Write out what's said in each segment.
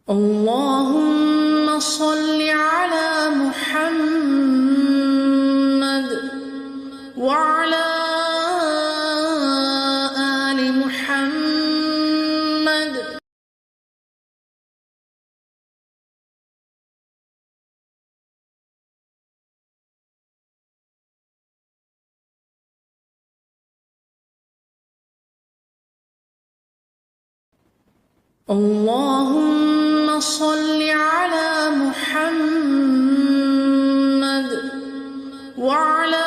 اللهم صل على محمد وعلى آل محمد. اللهم صل على محمد وعلى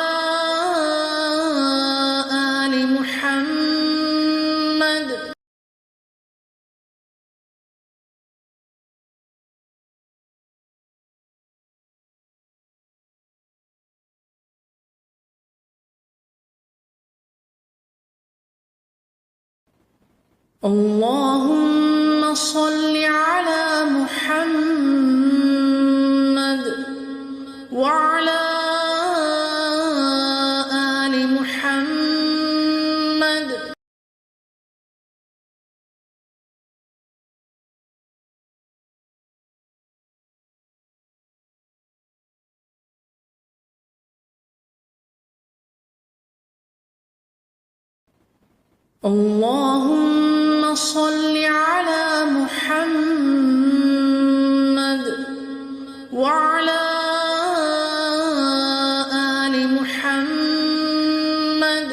آل محمد. اللهم صل على محمد وعلى آل محمد. اللهم صل على محمد وعلى آل محمد.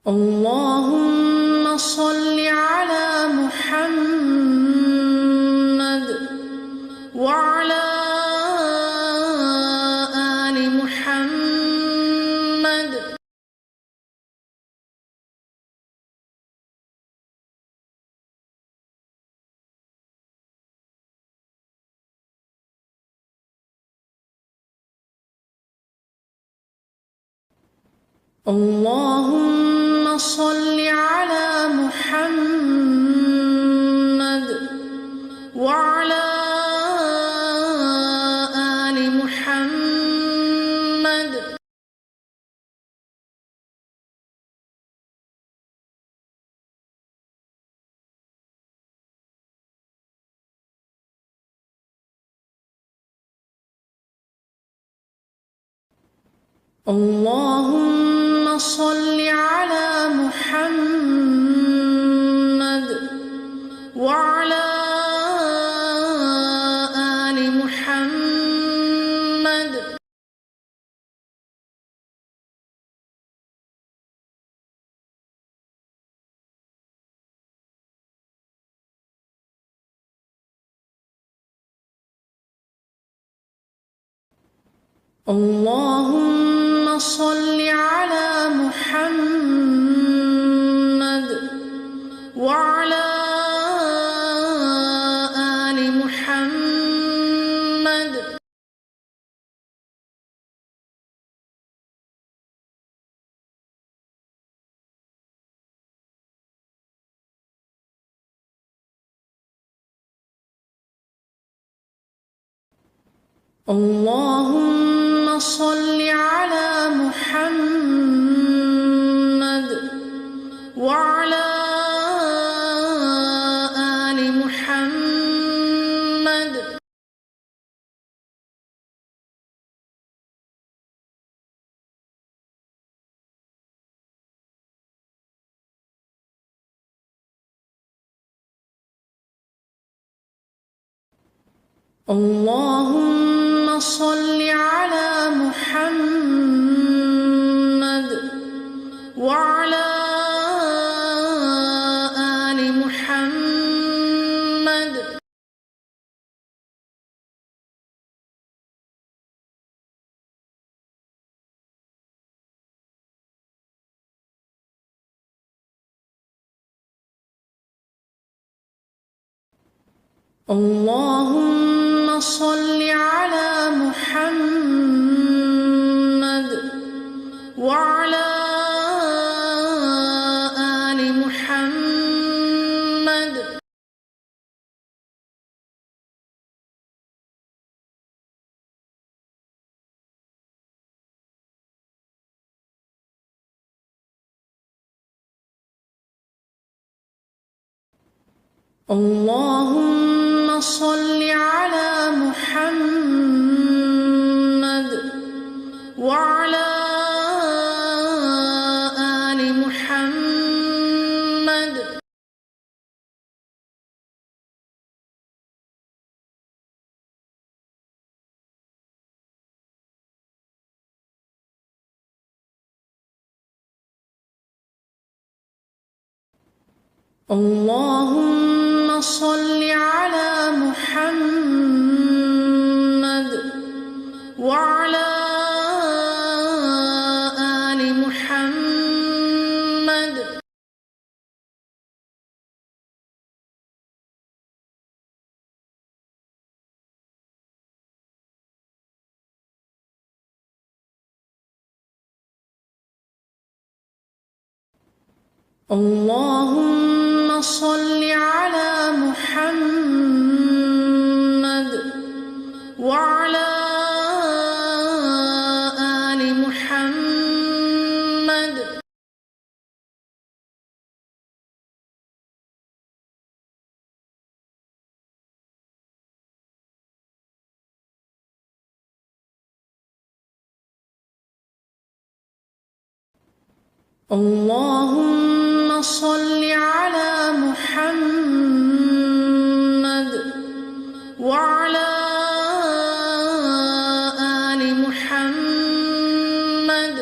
اللهم صل على محمد وعلى آل محمد. اللهم صل على محمد وعلى آل محمد. اللهم صل على محمد وعلى آل محمد. اللهم صل على محمد وعلى آل محمد. اللهم صل على محمد وعلى آل محمد. اللهم صل على محمد وعلى آل محمد. اللهم صل على محمد وعلى آل محمد. اللهم صل على محمد وعلى آل محمد. اللهم صل على محمد وعلى آل محمد. اللهم صل على محمد وعلى آل محمد. اللهم صل على محمد وعلى آل محمد.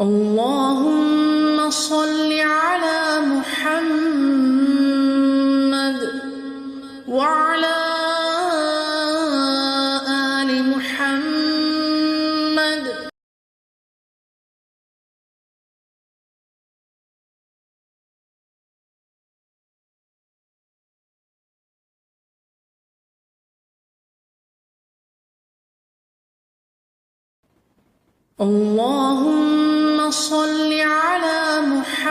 اللهم صل على محمد وعلى آل محمد. اللهم صل على محمد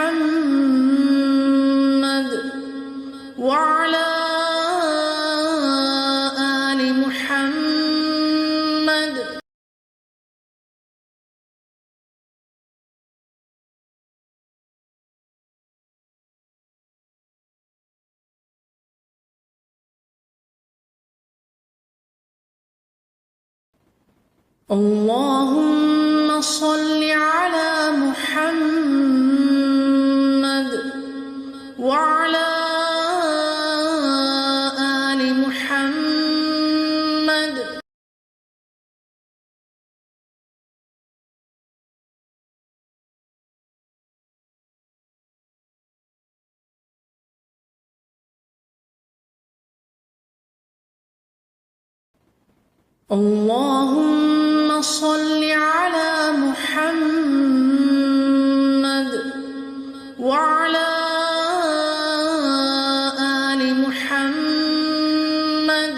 وعلى آل محمد. اللهم صل على محمد وعلى آل محمد. اللهم صل على محمد وعلى آل محمد.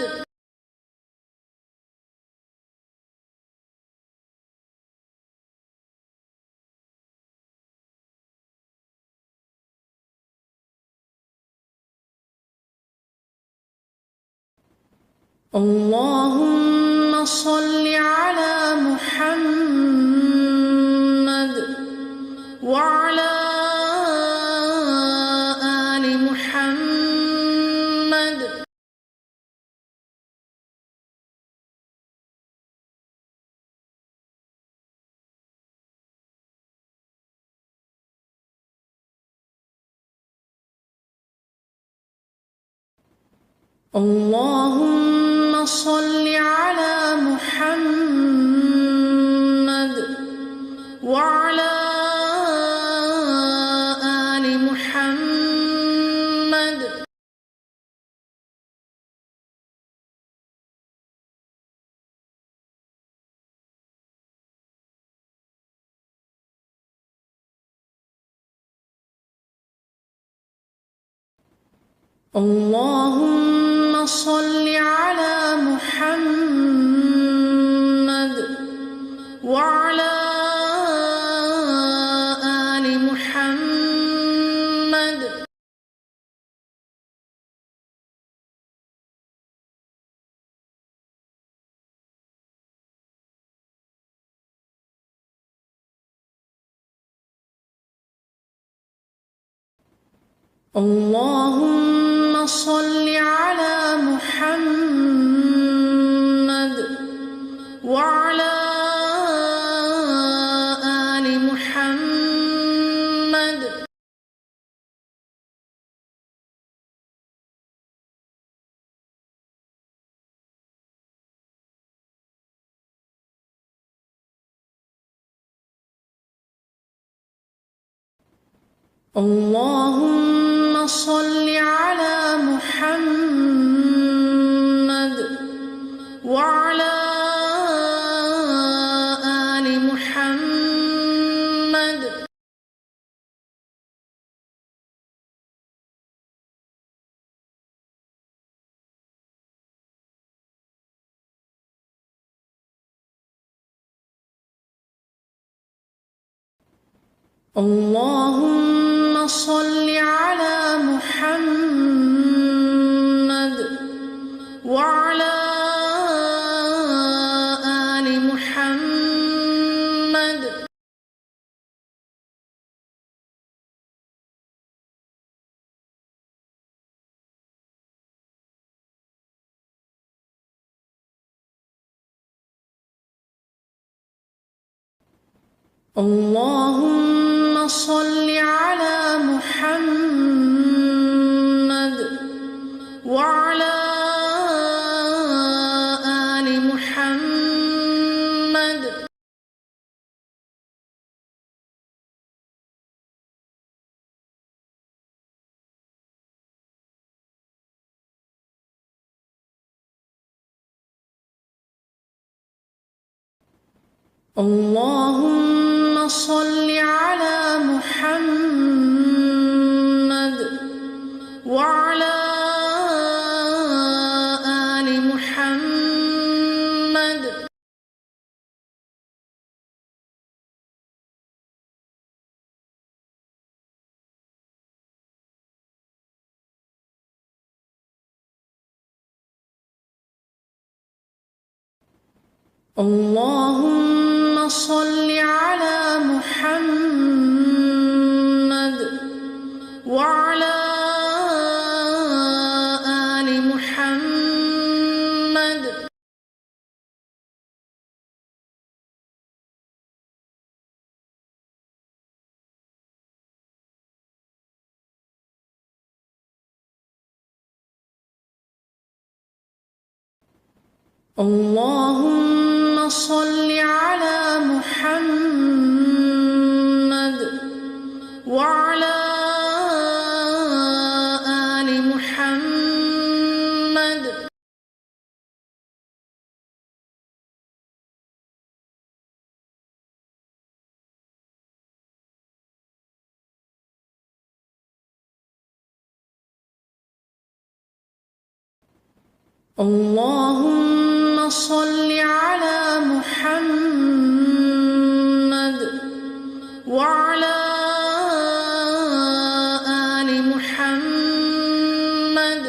اللهم صل على محمد وعلى آل محمد. اللهم صل على محمد وعلى آل محمد. اللهم صل على محمد وعلى آل محمد. اللهم صل على محمد وعلى آل محمد. اللهم صل على محمد وعلى آل محمد. اللهم صل على محمد وعلى آل محمد. اللهم صل على محمد وعلى آل محمد. اللهم صل على محمد وعلى آل محمد. اللهم صل على محمد وعلى آل محمد. اللهم صل على محمد وعلى آل محمد. اللهم صل على محمد وعلى آل محمد.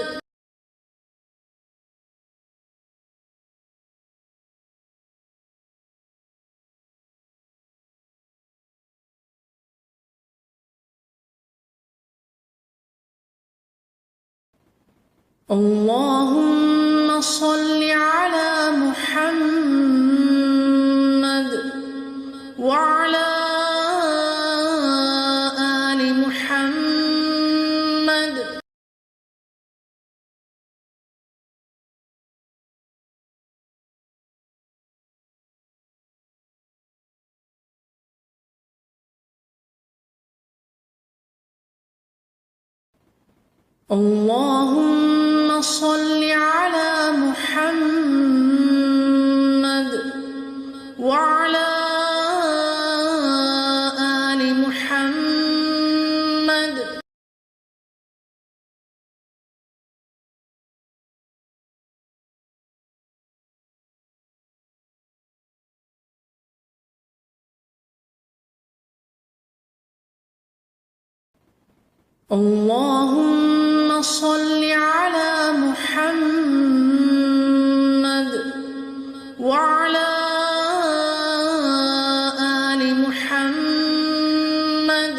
اللهم صل على محمد وعلى آل محمد. اللهم صل على محمد وعلى آل محمد. اللهم صل على محمد وعلى آل محمد.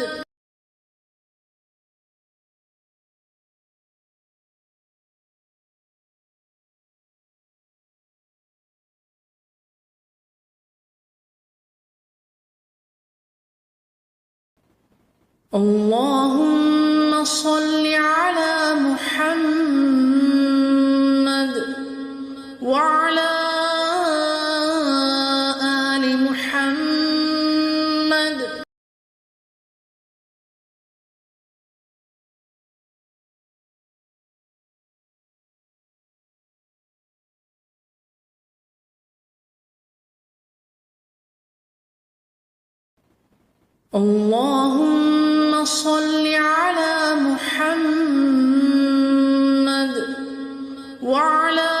اللهم صل على محمد وعلى آل محمد. اللهم صل على محمد وعلى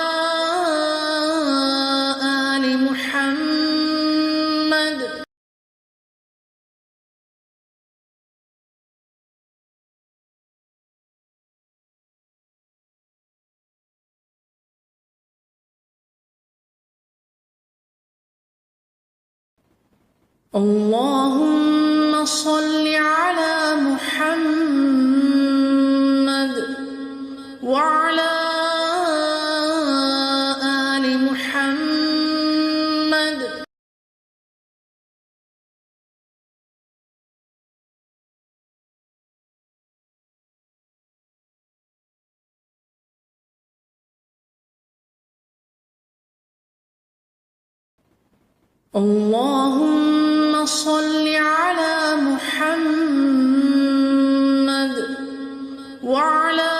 آل محمد. اللهم صل على محمد وعلى آل محمد. اللهم صل على محمد وعلى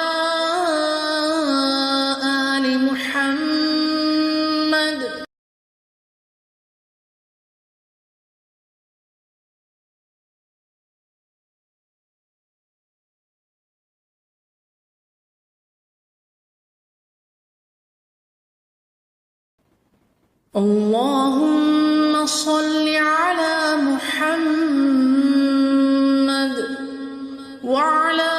آل محمد. اللهم صل على محمد وعلى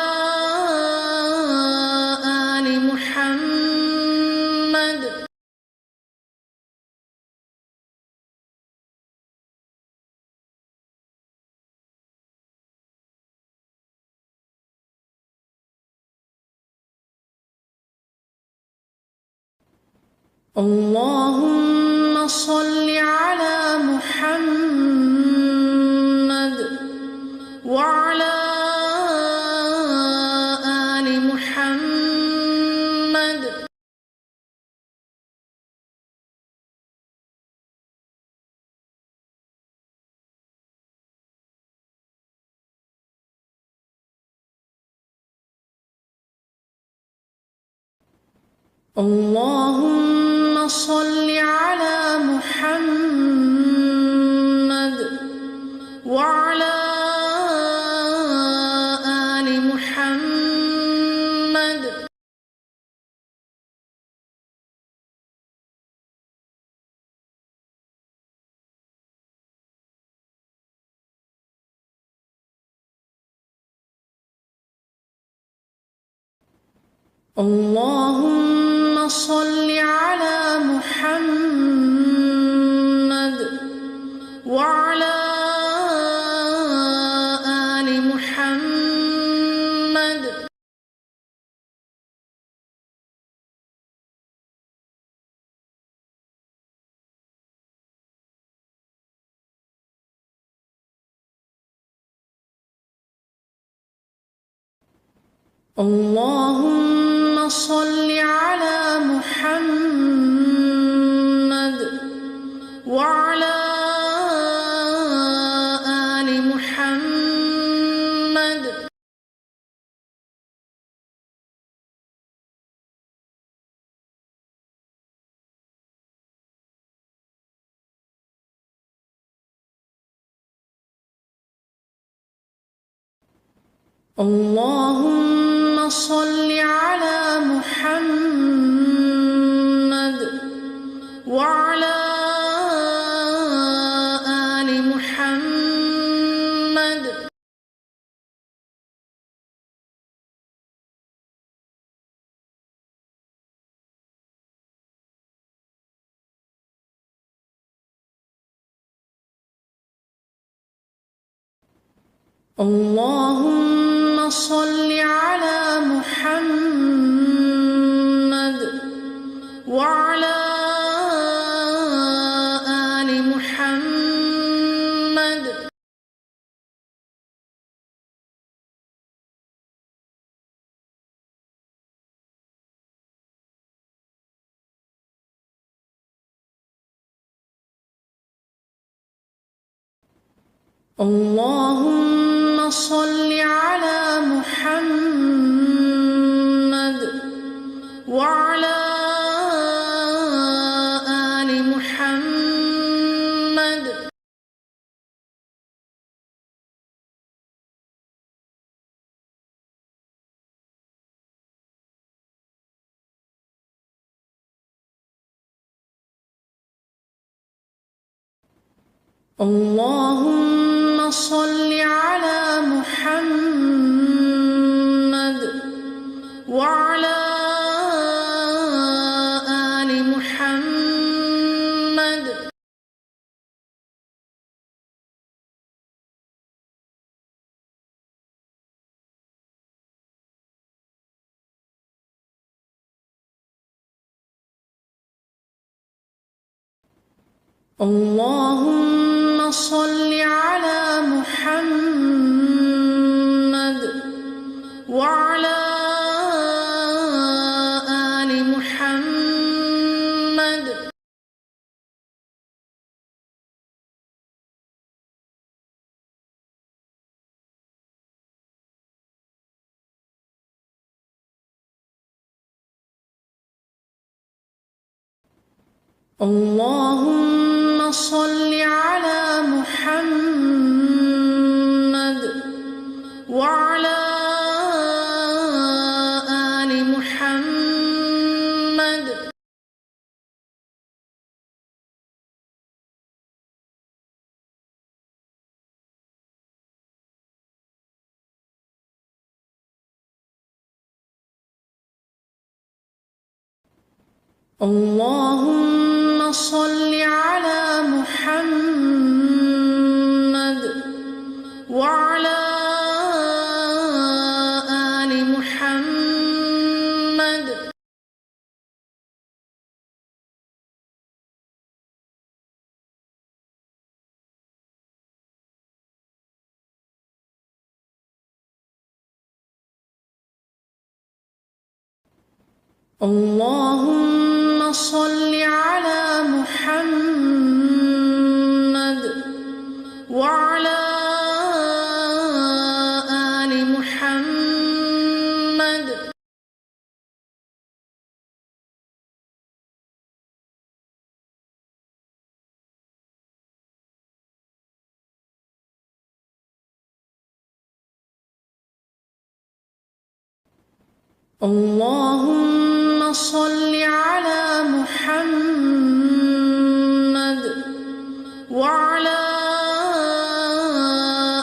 آل محمد. اللهم صل على محمد وعلى آل محمد. اللهم صل على محمد وعلى آل محمد. اللهم صل على محمد وعلى آل محمد. اللهم صل على محمد وعلى آل محمد. اللهم صل على محمد وعلى آل محمد. اللهم صل على محمد وعلى آل محمد. اللهم صل على محمد وعلى آل محمد. اللهم صل على محمد وعلى آل محمد. اللهم صل على محمد وعلى آل محمد. اللهم صل على محمد وعلى آل محمد. اللهم صل على محمد وعلى آل محمد. اللهم صل على محمد وعلى آل محمد. اللهم صل على محمد وعلى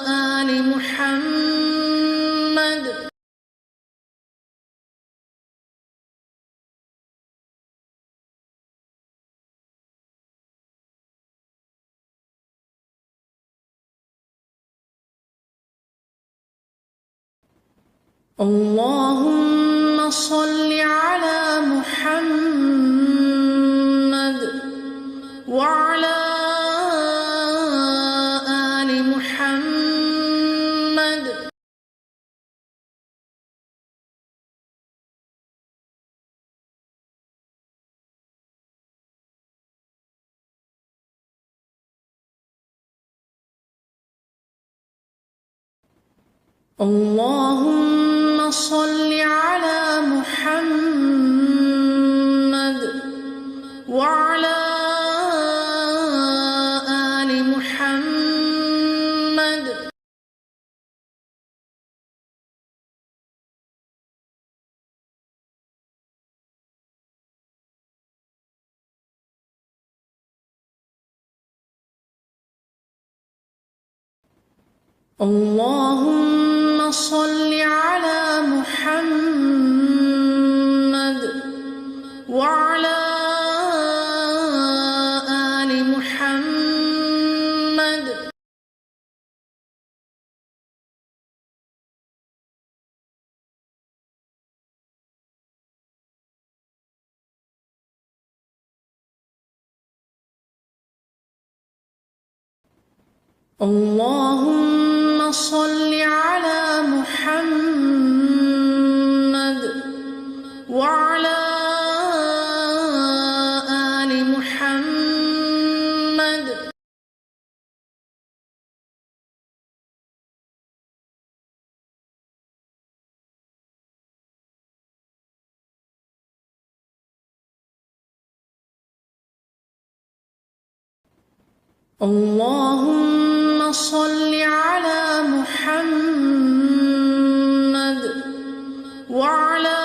آل محمد. اللهم صل على محمد وعلى آل محمد. اللهم صل على محمد وعلى آل محمد. اللهم صل على محمد وعلى آل محمد. اللهم صل على محمد وعلى آل محمد. اللهم صل على محمد وعلى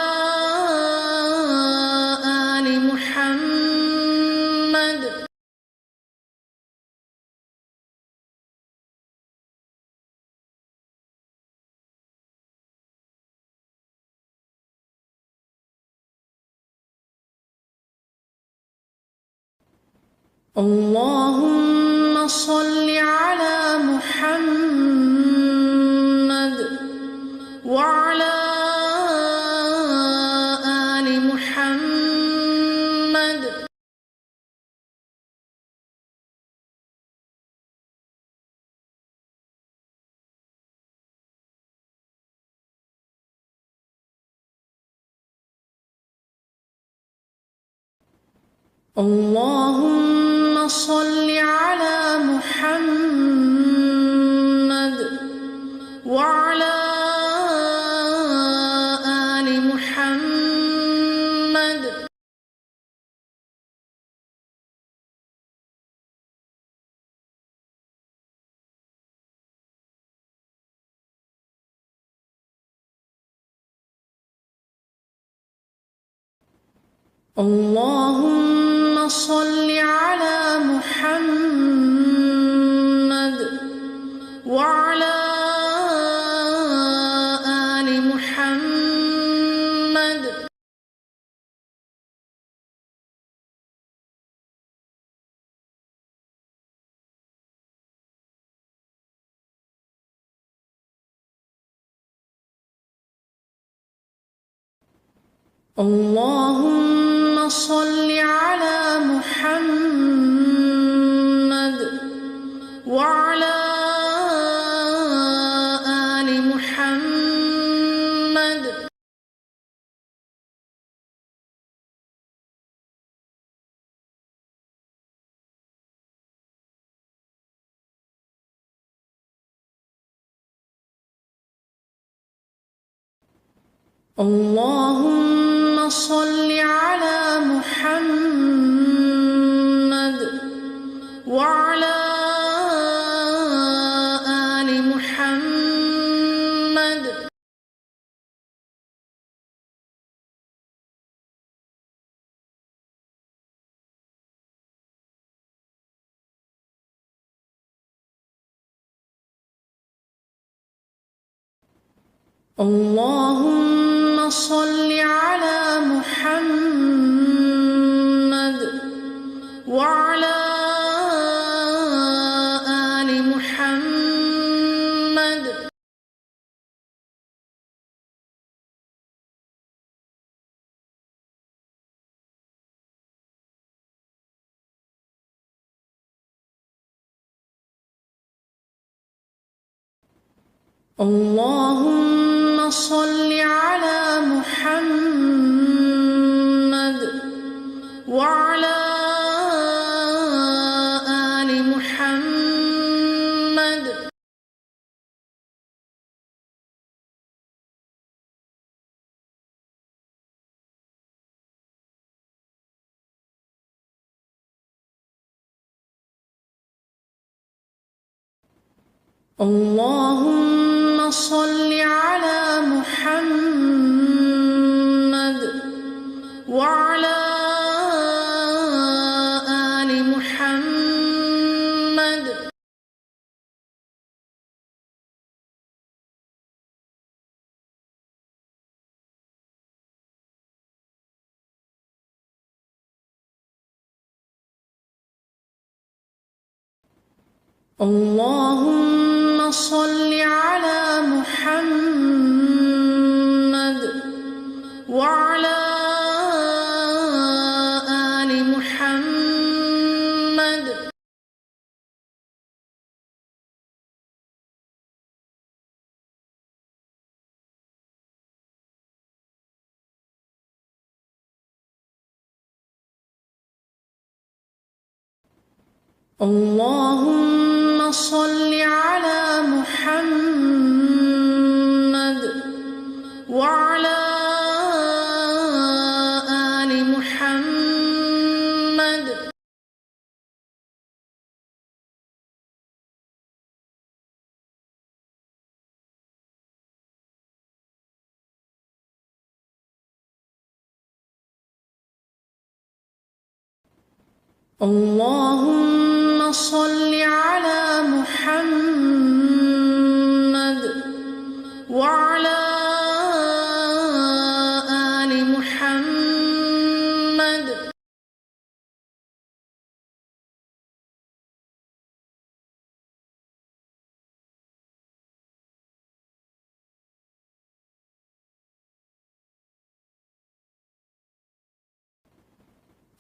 آل محمد. اللهم صل على محمد وعلى آل محمد. اللهم صل على محمد وعلى آل محمد. اللهم صل على محمد وعلى آل محمد. اللهم صل على محمد وعلى آل محمد. اللهم صل على محمد وعلى آل محمد. اللهم صل على محمد وعلى آل محمد. اللهم صل على محمد وعلى آل محمد. اللهم صل على محمد وعلى آل محمد. اللهم صل على محمد وعلى آل محمد. اللهم صل على محمد وعلى آل محمد. اللهم صل على محمد وعلى آل محمد.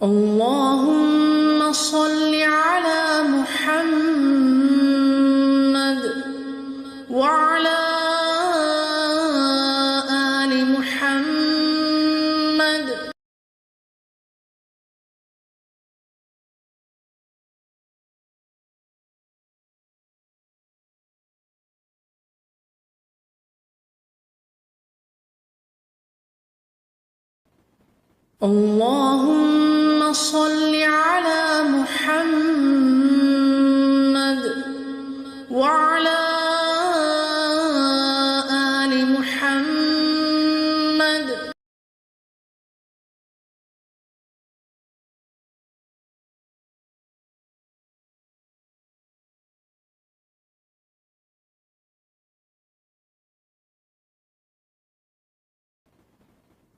اللهم صل على محمد وعلى آل محمد. اللهم صل على محمد وعلى آل محمد.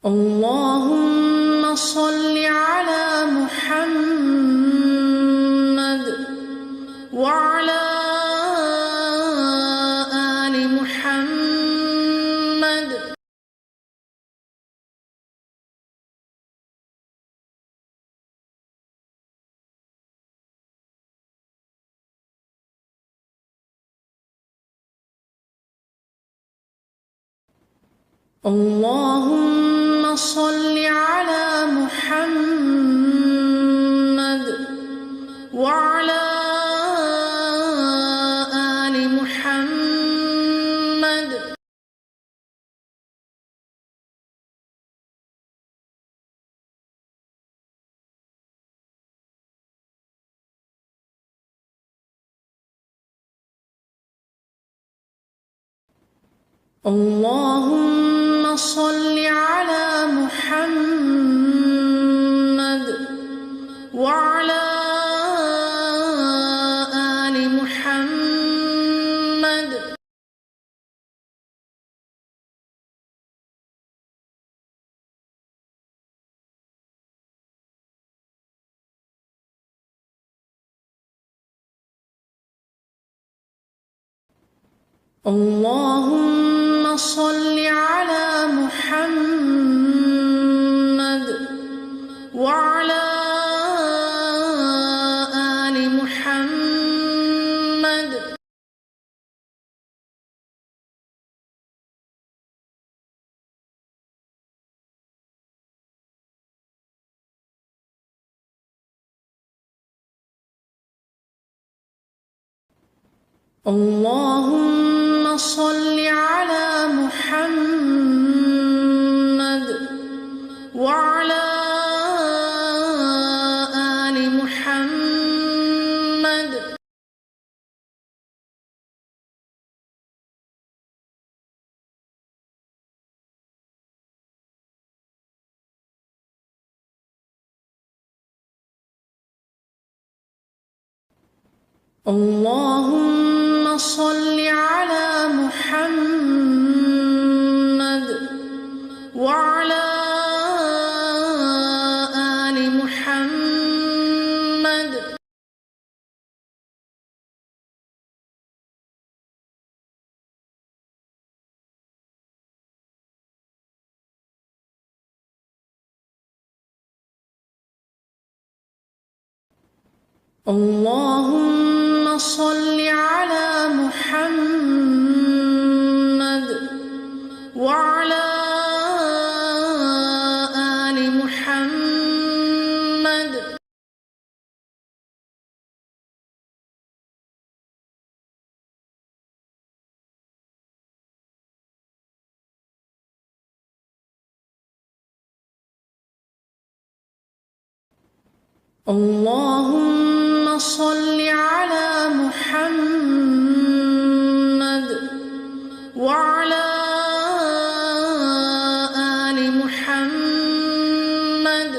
اللهم صل على محمد وعلى آل محمد. اللهم صل على محمد وعلى آل محمد. اللهم صل على محمد وعلى آل محمد. اللهم صل على محمد وعلى آل محمد. اللهم صل على محمد وعلى آل محمد. اللهم صل على محمد وعلى آل محمد. اللهم صل على محمد وعلى آل محمد. اللهم صل على محمد وعلى آل محمد.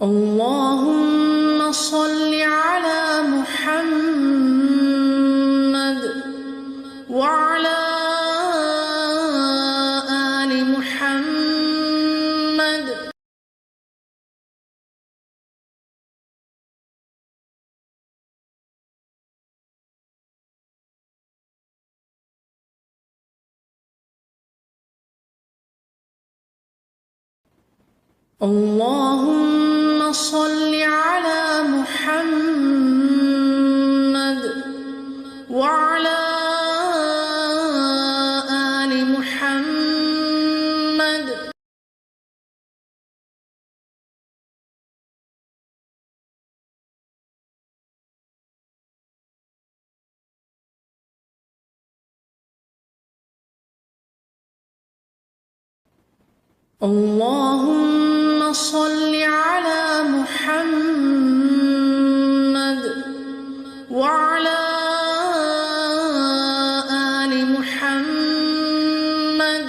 اللهم صل على محمد وعلى آل محمد. اللهم صل على محمد وعلى آل محمد. اللهم صل على محمد وعلى آل محمد.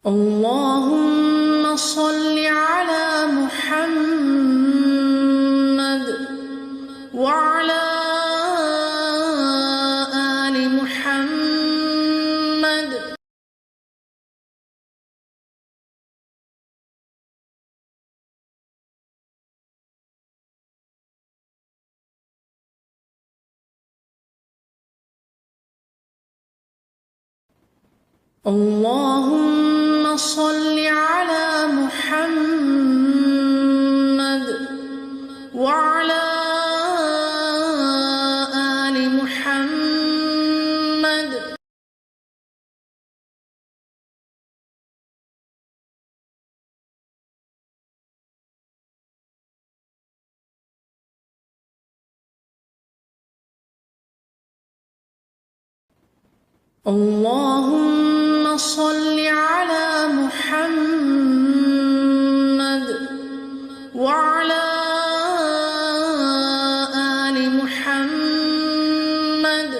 اللهم صل على محمد وعلى آل محمد. اللهم صل على محمد وعلى آل محمد. اللهم صل على محمد وعلى آل محمد.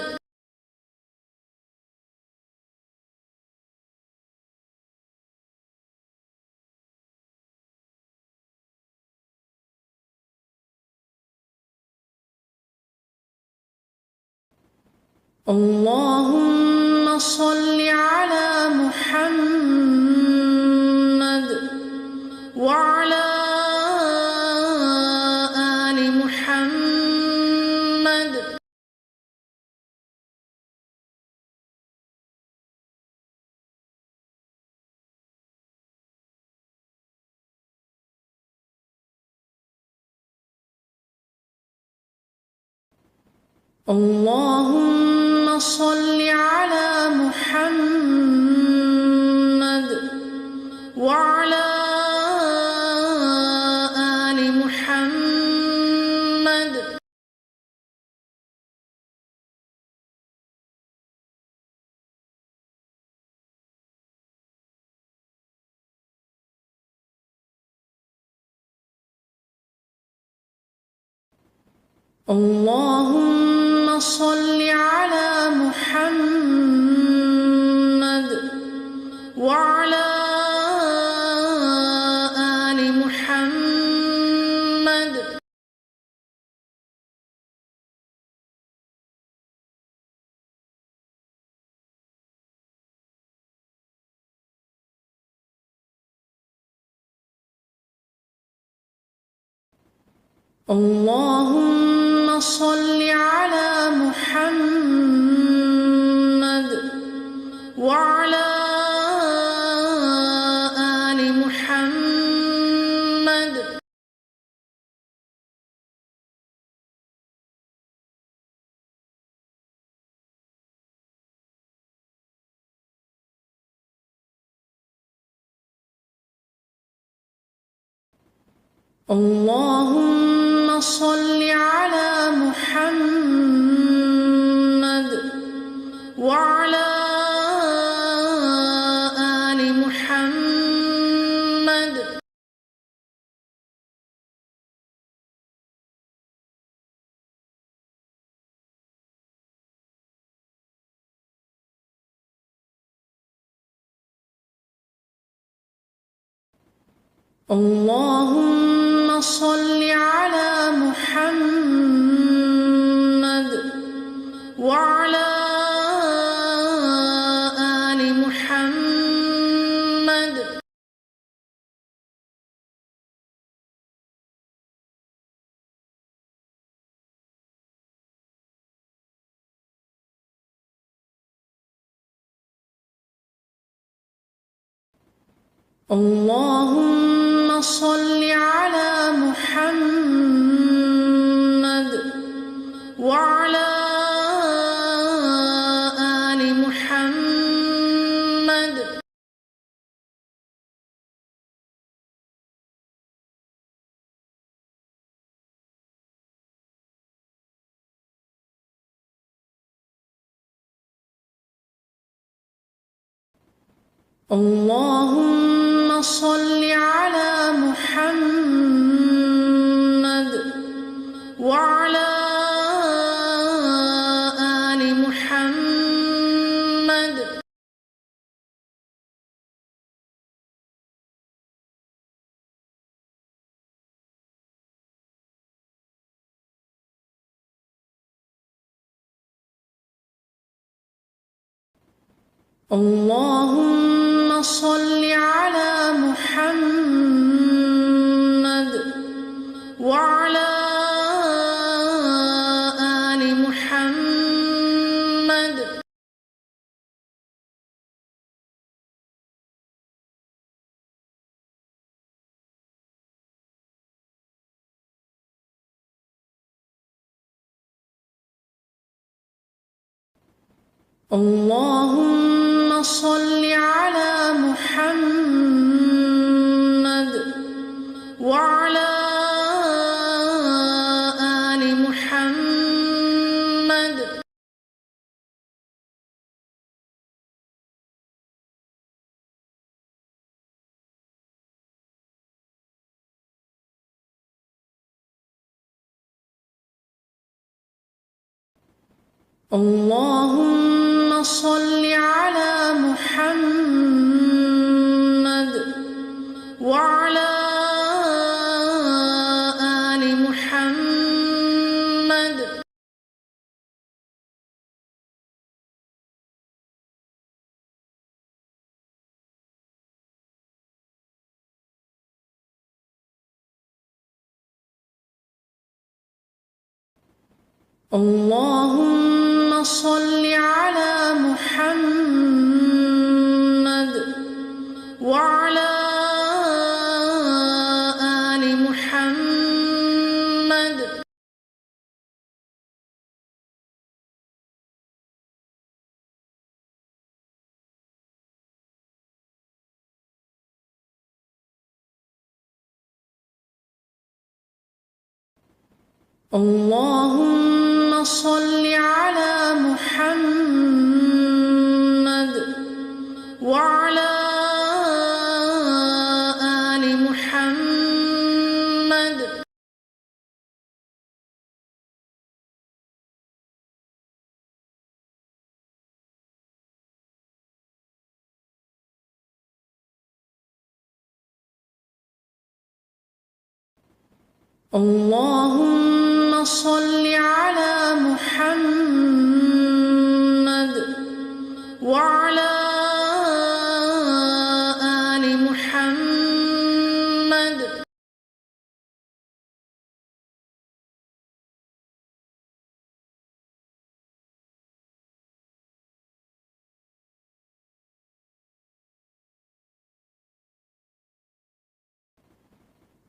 اللهم صل على محمد وعلى آل محمد. اللهم صل على محمد وعلى آل محمد. اللهم صل على محمد وعلى آل محمد. اللهم صل على محمد وعلى آل محمد. اللهم صل على محمد وعلى آل محمد. اللهم صل على محمد وعلى آل محمد. اللهم صل على محمد وعلى آل محمد. اللهم صل على محمد وعلى آل محمد. اللهم صل على محمد وعلى آل محمد. اللهم صل على محمد وعلى آل محمد. اللهم صل على محمد وعلى آل محمد. اللهم صل على محمد وعلى آل محمد. اللهم صل على محمد وعلى آل محمد. اللهم صل على محمد وعلى آل محمد.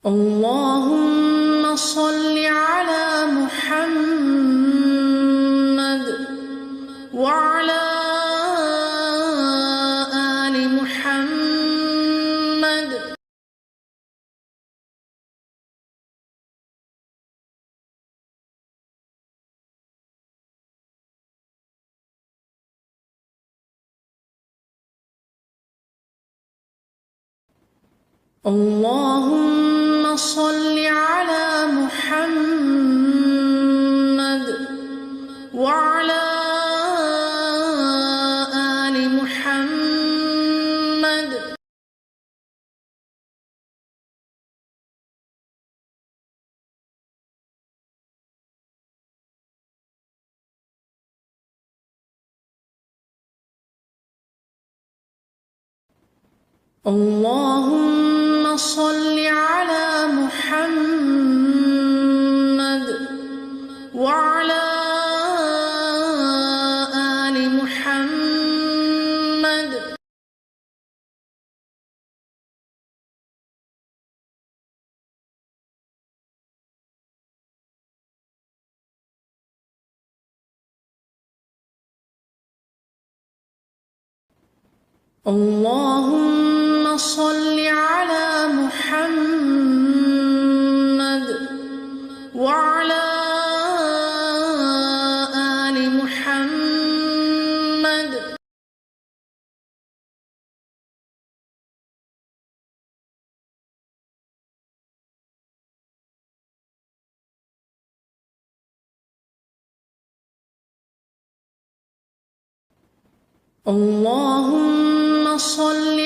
اللهم صل على محمد وعلى آل محمد. اللهم صل على محمد وعلى آل محمد. اللهم صل على محمد وعلى آل محمد. اللهم صل على محمد وعلى آل محمد. اللهم صل